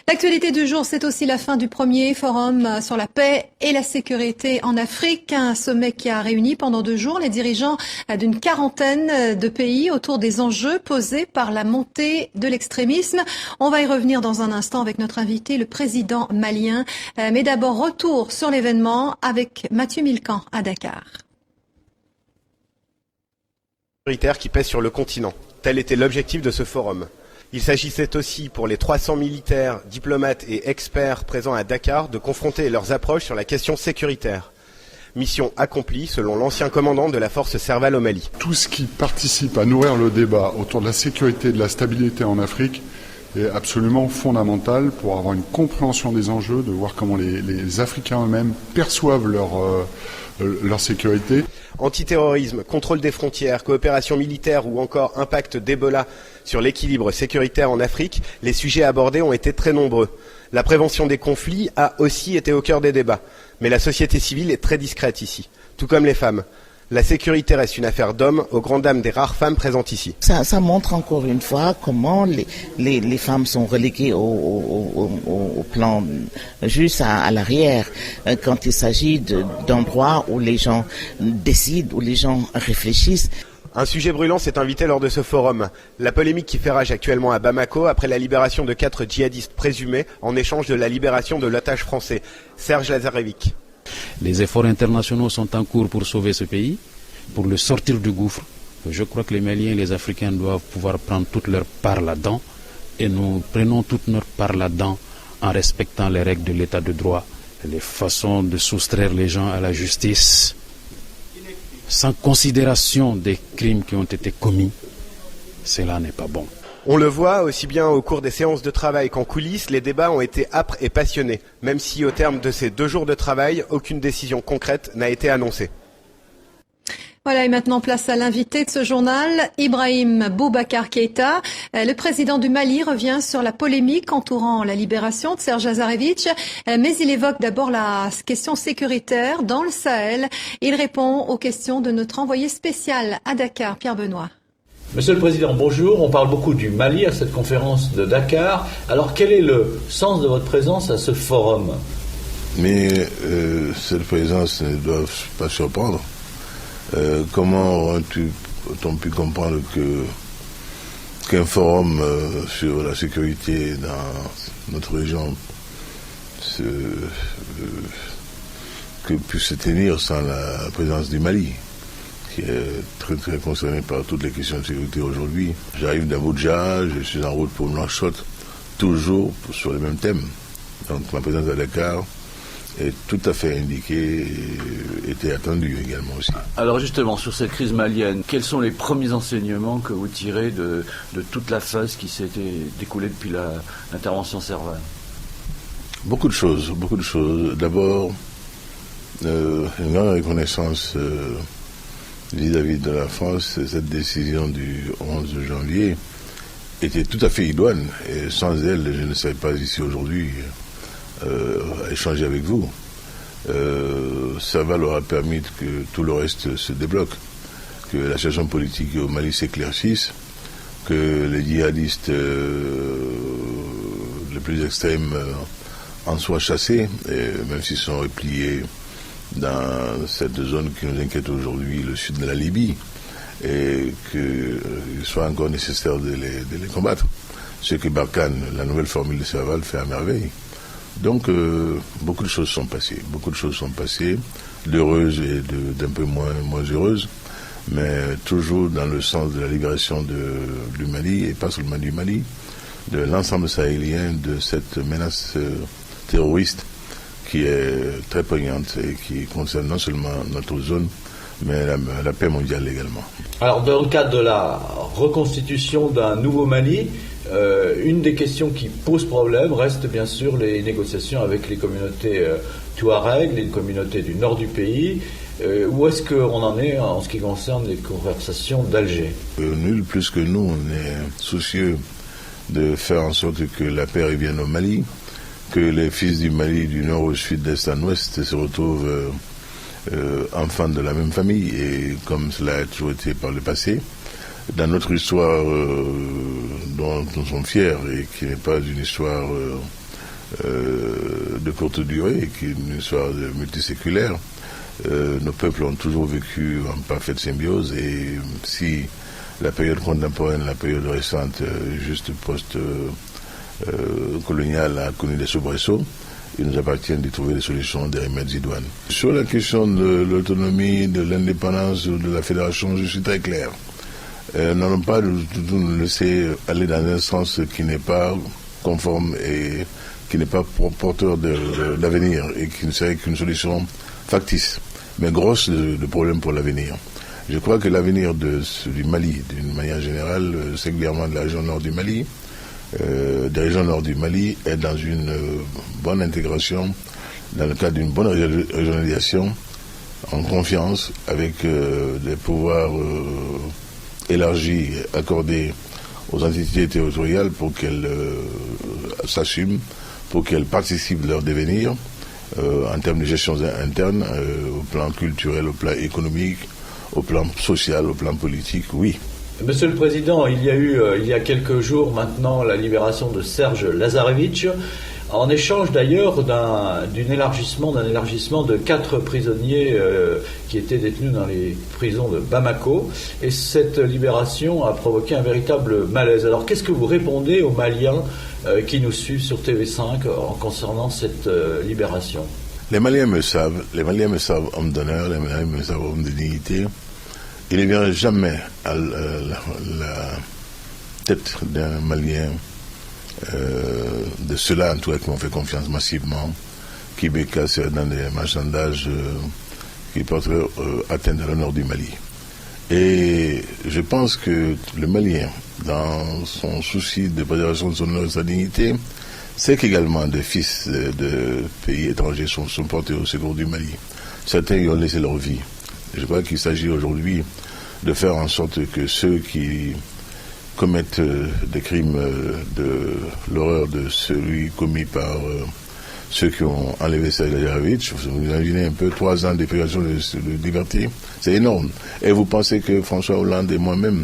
L'actualité du jour, c'est aussi la fin du premier forum sur la paix et la sécurité en Afrique. Un sommet qui a réuni pendant 2 jours les dirigeants d'une quarantaine de pays autour des enjeux posés par la montée de l'extrémisme. On va y revenir dans un instant avec notre invité, le président malien. Mais d'abord, retour sur l'événement avec Mathieu Milcan à Dakar. Qui pèse sur le continent. Tel était l'objectif de ce forum. Il s'agissait aussi pour les 300 militaires, diplomates et experts présents à Dakar de confronter leurs approches sur la question sécuritaire. Mission accomplie selon l'ancien commandant de la force Serval au Mali. Tout ce qui participe à nourrir le débat autour de la sécurité et de la stabilité en Afrique est absolument fondamental pour avoir une compréhension des enjeux, de voir comment les Africains eux-mêmes perçoivent leur sécurité. Antiterrorisme, contrôle des frontières, coopération militaire ou encore impact d'Ebola sur l'équilibre sécuritaire en Afrique, les sujets abordés ont été très nombreux. La prévention des conflits a aussi été au cœur des débats. Mais la société civile est très discrète ici, tout comme les femmes. La sécurité reste une affaire d'hommes, aux grandes dames des rares femmes présentes ici. Ça montre encore une fois comment les femmes sont reléguées au plan juste à l'arrière quand il s'agit d'endroits où les gens décident, où les gens réfléchissent. Un sujet brûlant s'est invité lors de ce forum. La polémique qui fait rage actuellement à Bamako après la libération de 4 djihadistes présumés en échange de la libération de l'otage français, Serge Lazarevic. Les efforts internationaux sont en cours pour sauver ce pays, pour le sortir du gouffre. Je crois que les Maliens et les Africains doivent pouvoir prendre toute leur part là-dedans. Et nous prenons toute notre part là-dedans en respectant les règles de l'état de droit, les façons de soustraire les gens à la justice, sans considération des crimes qui ont été commis. Cela n'est pas bon. On le voit aussi bien au cours des séances de travail qu'en coulisses, les débats ont été âpres et passionnés, même si au terme de ces 2 jours de travail, aucune décision concrète n'a été annoncée. Voilà, et maintenant place à l'invité de ce journal, Ibrahim Boubacar Keïta. Le président du Mali revient sur la polémique entourant la libération de Serge Lazarevic, mais il évoque d'abord la question sécuritaire dans le Sahel. Il répond aux questions de notre envoyé spécial à Dakar, Pierre Benoît. Monsieur le Président, bonjour. On parle beaucoup du Mali à cette conférence de Dakar. Alors, quel est le sens de votre présence à ce forum ? Mais cette présence ne doit pas surprendre. Comment ont-on pu comprendre qu'un forum sur la sécurité dans notre région puisse se tenir sans la présence du Mali, qui est très très concerné par toutes les questions de sécurité aujourd'hui. J'arrive d'Abuja, je suis en route pour Nouakchott, toujours sur les mêmes thèmes. Donc ma présence à Dakar est tout à fait indiquée et était attendue également aussi. Alors justement, sur cette crise malienne, quels sont les premiers enseignements que vous tirez de toute la phase qui s'est découlée depuis l'intervention Serval ? Beaucoup de choses. D'abord, une grande reconnaissance vis-à-vis de la France. Cette décision du 11 janvier était tout à fait idoine, et sans elle, je ne serais pas ici aujourd'hui à échanger avec vous. Ça aura permis que tout le reste se débloque, que la situation politique au Mali s'éclaircisse, que les djihadistes les plus extrêmes en soient chassés, et même s'ils sont repliés dans cette zone qui nous inquiète aujourd'hui, le sud de la Libye, et qu'il soit encore nécessaire de les combattre. Ce que Barkhane, la nouvelle formule de Serval, fait à merveille. Donc, beaucoup de choses sont passées, d'heureuses et d'un peu moins heureuses, mais toujours dans le sens de la libération du Mali, et pas seulement du Mali, de l'ensemble sahélien, de cette menace terroriste qui est très poignante et qui concerne non seulement notre zone, mais la paix mondiale également. Alors, dans le cadre de la reconstitution d'un nouveau Mali, une des questions qui pose problème reste bien sûr les négociations avec les communautés Touareg, les communautés du nord du pays. Où est-ce qu'on en est en ce qui concerne les conversations d'Alger ? Nul plus que nous, on est soucieux de faire en sorte que la paix revienne au Mali, que les fils du Mali du nord au sud, d'est en ouest se retrouvent enfants de la même famille, et comme cela a toujours été par le passé. Dans notre histoire dont nous sommes fiers, et qui n'est pas une histoire de courte durée et qu'une histoire multiséculaire. Nos peuples ont toujours vécu en parfaite symbiose et si la période contemporaine, la période récente, juste post-coloniale a connu des soubresauts, il nous appartient d'y trouver des solutions, des remèdes idoines. Sur la question de l'autonomie, de l'indépendance de la fédération, je suis très clair. N'allons pas nous laisser aller dans un sens qui n'est pas conforme et qui n'est pas porteur d'avenir et qui ne serait qu'une solution factice, mais grosse de problèmes pour l'avenir. Je crois que l'avenir du Mali, d'une manière générale, singulièrement de la région nord du Mali, des régions nord du Mali, est dans une bonne intégration, dans le cadre d'une bonne régionalisation, en confiance, avec des pouvoirs élargis, accordés aux entités territoriales pour qu'elles s'assument, pour qu'elles participent de leur devenir, en termes de gestion interne, au plan culturel, au plan économique, au plan social, au plan politique, oui. Monsieur le Président, il y a eu, il y a quelques jours maintenant, la libération de Serge Lazarevitch, en échange d'ailleurs d'un élargissement de 4 prisonniers qui étaient détenus dans les prisons de Bamako. Et cette libération a provoqué un véritable malaise. Alors qu'est-ce que vous répondez aux Maliens qui nous suivent sur TV5 en concernant cette libération? Les Maliens me savent homme d'honneur, les Maliens me savent homme de dignité. Il ne vient jamais à la tête d'un Malien, de ceux-là en tout cas qui m'ont fait confiance massivement, qui bécassent dans des marchandages qui porteraient atteinte à l'honneur du Mali. Et je pense que le Malien, dans son souci de préservation de son honneur et de sa dignité, sait qu'également des fils de pays étrangers sont portés au secours du Mali. Certains y ont laissé leur vie. Je crois qu'il s'agit aujourd'hui de faire en sorte que ceux qui commettent des crimes de l'horreur de celui commis par ceux qui ont enlevé Serge Lazarevitch, vous imaginez un peu 3 ans de privation de liberté, c'est énorme. Et vous pensez que François Hollande et moi-même,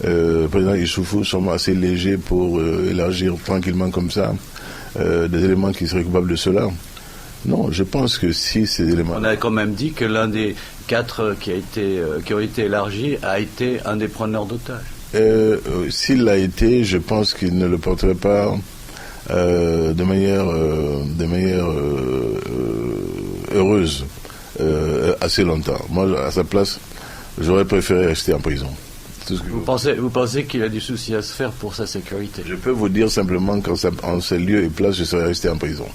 le président Issoufou, sommes assez légers pour élargir tranquillement comme ça des éléments qui seraient coupables de cela? Non, je pense que si ces éléments... On a quand même dit que l'un des 4 qui ont été élargis a été un des preneurs d'otages. S'il l'a été, je pense qu'il ne le porterait pas de manière heureuse assez longtemps. Moi, à sa place, j'aurais préféré rester en prison. Vous pensez qu'il a du souci à se faire pour sa sécurité? Je peux vous dire simplement qu'en ces lieux et places, je serais resté en prison.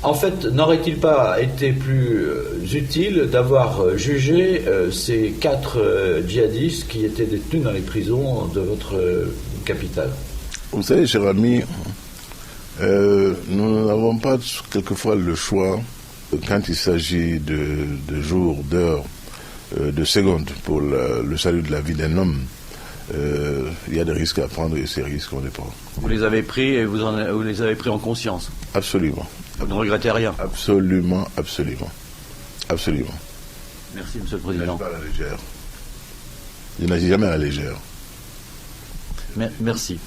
En fait, n'aurait-il pas été plus utile d'avoir jugé ces 4 djihadistes qui étaient détenus dans les prisons de votre capitale? Vous savez, cher ami, nous n'avons pas quelquefois le choix, quand il s'agit de jours, d'heures, de secondes pour le salut de la vie d'un homme. Il y a des risques à prendre et ces risques, on les prend. Vous les avez pris et vous les avez pris en conscience? Absolument. Vous ne regrettez rien? Absolument, absolument. Absolument. Merci, Monsieur le Président. Je n'agis pas à la légère. Je n'agis jamais à la légère. Merci. Merci.